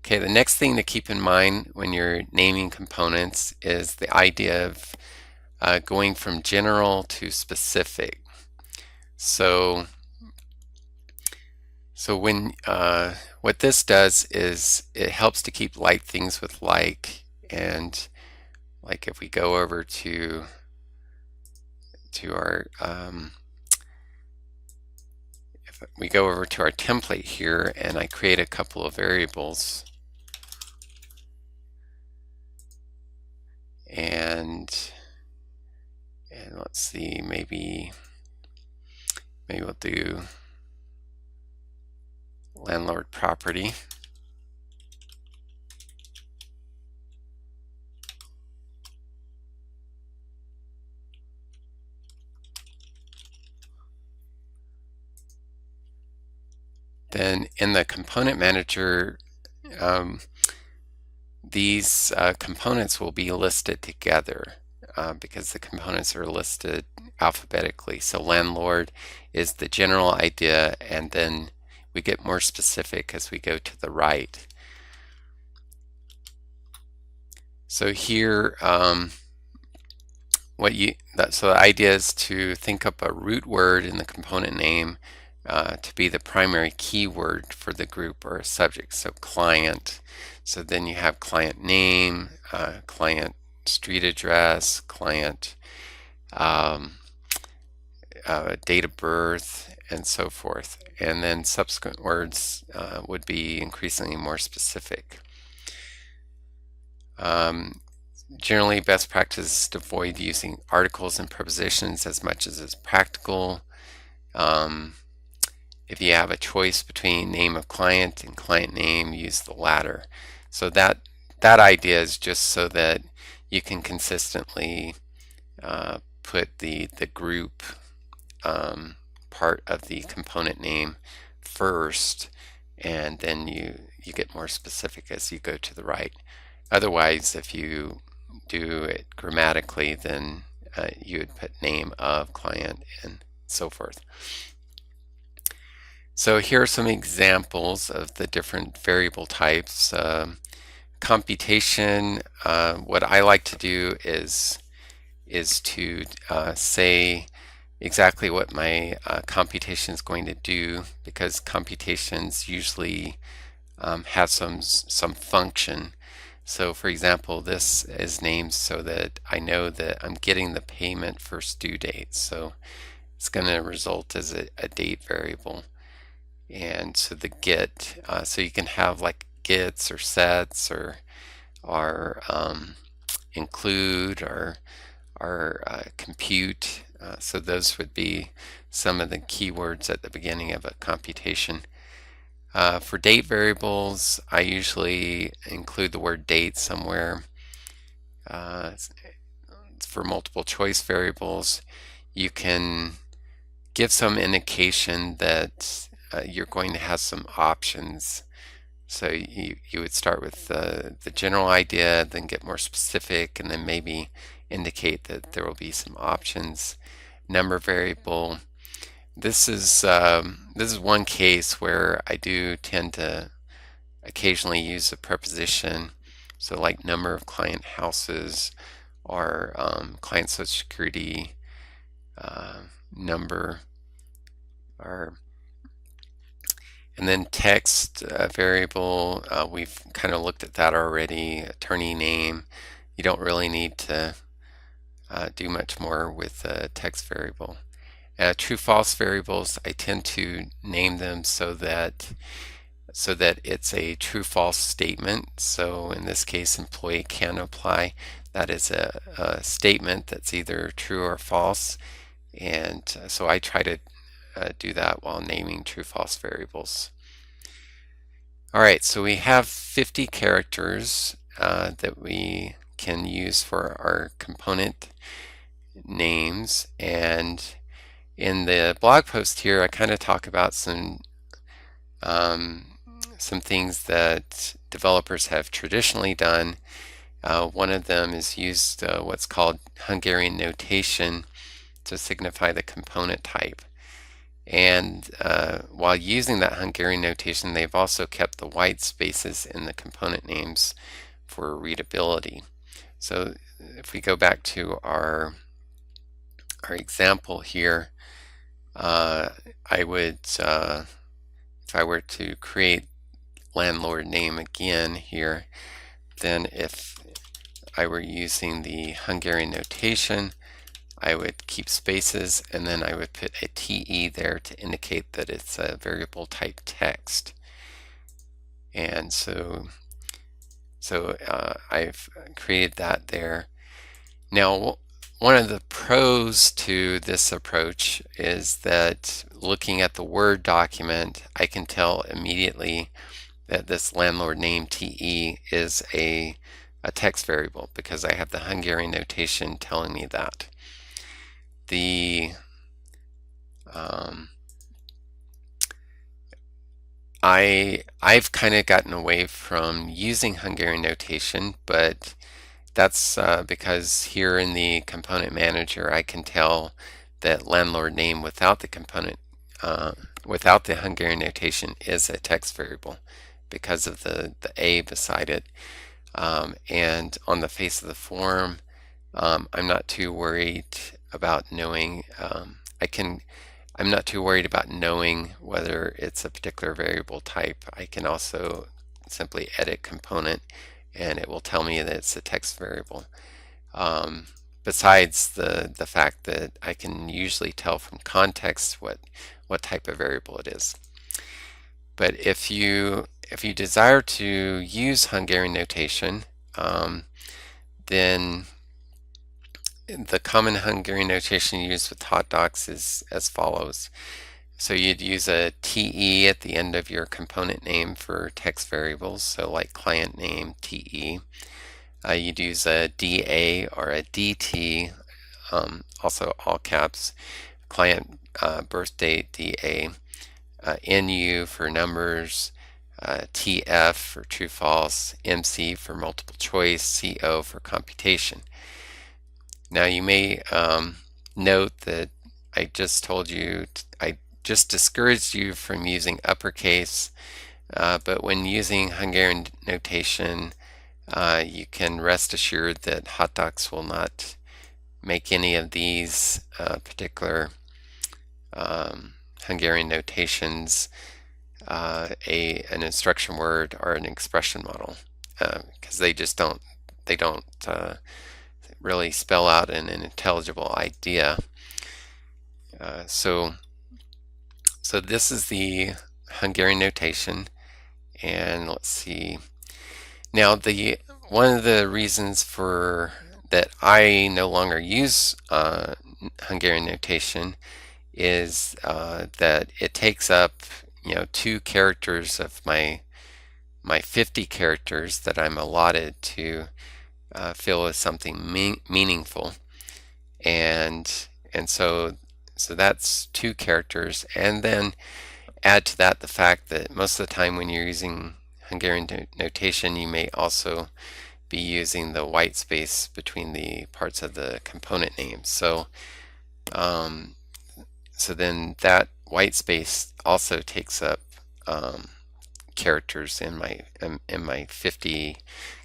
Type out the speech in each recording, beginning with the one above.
Okay, the next thing to keep in mind when you're naming components is the idea of going from general to specific. So, what this does is it helps to keep like things with like, and like if we go over to our if we go over to our template here, and I create a couple of variables, and let's see, maybe we'll do landlord property. Then in the component manager, these components will be listed together because the components are listed alphabetically. So landlord is the general idea, and then we get more specific as we go to the right. So here, so the idea is to think up a root word in the component name to be the primary keyword for the group or a subject. So client. So then you have client name, client street address, client date of birth, and so forth. And then subsequent words would be increasingly more specific. Generally, best practice is to avoid using articles and prepositions as much as is practical. If you have a choice between name of client and client name, use the latter. So that idea is just so that you can consistently put the group part of the component name first, and then you get more specific as you go to the right. Otherwise, if you do it grammatically, then you would put name of client and so forth. So here are some examples of the different variable types. Computation, what I like to do is to say exactly what my computation is going to do, because computations usually have some function. So for example, this is named so that I know that I'm getting the payment first due date. So it's going to result as a date variable. And so the get, so you can have like gets or sets or include or compute. So those would be some of the keywords at the beginning of a computation. For date variables, I usually include the word date somewhere. For multiple choice variables, you can give some indication that you're going to have some options. So you would start with the general idea, then get more specific, and then maybe indicate that there will be some options. Number variable. This is one case where I do tend to occasionally use a preposition. So like number of client houses, or client social security number, or and then text variable, we've kind of looked at that already. Attorney name, you don't really need to do much more with the text variable. True false variables, I tend to name them so that it's a true false statement. So in this case, employee can apply. That is a statement that's either true or false, and so I try to do that while naming true false variables. Alright, so we have 50 characters that we can use for our component names, and in the blog post here I kind of talk about some things that developers have traditionally done. One of them is used what's called Hungarian notation to signify the component type. And while using that Hungarian notation, they've also kept the white spaces in the component names for readability. So if we go back to our example here, I would, if I were to create landlord name again here, then if I were using the Hungarian notation, I would keep spaces, and then I would put a TE there to indicate that it's a variable type text. And so I've created that there. Now, one of the pros to this approach is that looking at the Word document, I can tell immediately that this landlord name TE is a text variable because I have the Hungarian notation telling me that. I've kind of gotten away from using Hungarian notation, but that's because here in the component manager I can tell that landlord name without the component without the Hungarian notation is a text variable because of the A beside it. And on the face of the form, I'm not too worried about knowing I'm not too worried about knowing whether it's a particular variable type. I can also simply edit component and it will tell me that it's a text variable. Besides the fact that I can usually tell from context what type of variable it is. But if you desire to use Hungarian notation, then the common Hungarian notation used with HotDocs is as follows. So you'd use a TE at the end of your component name for text variables, so like client name TE. You'd use a DA or a DT, also all caps, client birth date DA, NU for numbers, TF for true false, MC for multiple choice, CO for computation. Now you may note that I just told you, I just discouraged you from using uppercase, but when using Hungarian notation, you can rest assured that HotDocs will not make any of these particular Hungarian notations an instruction word or an expression model, because they just don't really spell out an intelligible idea. So this is the Hungarian notation, and let's see. Now one of the reasons for that I no longer use Hungarian notation is that it takes up 2 characters of my 50 characters that I'm allotted to fill with something meaningful, and so that's 2 characters, and then add to that the fact that most of the time when you're using Hungarian notation, you may also be using the white space between the parts of the component names. So then that white space also takes up characters in my 50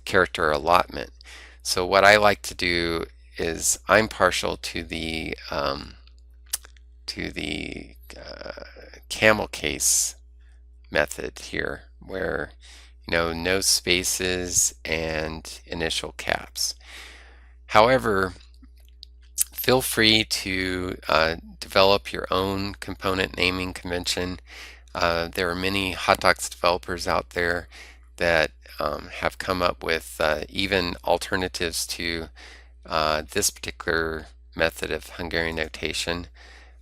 character allotment. So what I like to do is I'm partial to the camel case method here, where no spaces and initial caps. However, feel free to develop your own component naming convention. There are many HotDocs developers out there that have come up with even alternatives to this particular method of Hungarian notation.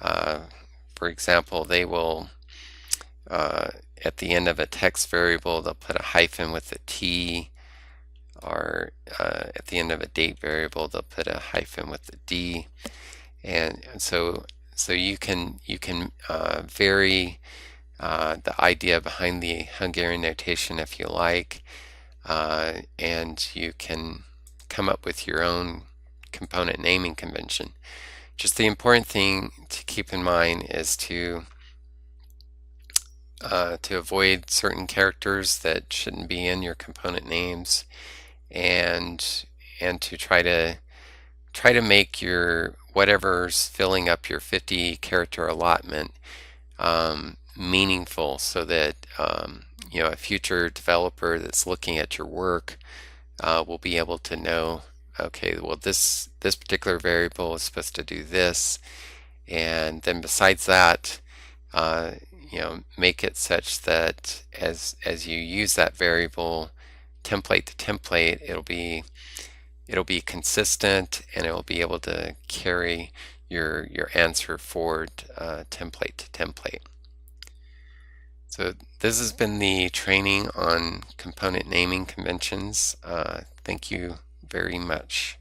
For example, they will at the end of a text variable, they'll put a hyphen with a T, or at the end of a date variable, they'll put a hyphen with a D, and so you can vary the idea behind the Hungarian notation if you like, and you can come up with your own component naming convention. Just the important thing to keep in mind is to to avoid certain characters that shouldn't be in your component names, and to try to make your whatever's filling up your 50 character allotment meaningful, so that a future developer that's looking at your work will be able to know, okay, well, this particular variable is supposed to do this, and then besides that, uh, make it such that as you use that variable template to template, it'll be consistent, and it will be able to carry your answer forward, template to template. So this has been the training on component naming conventions. Thank you very much.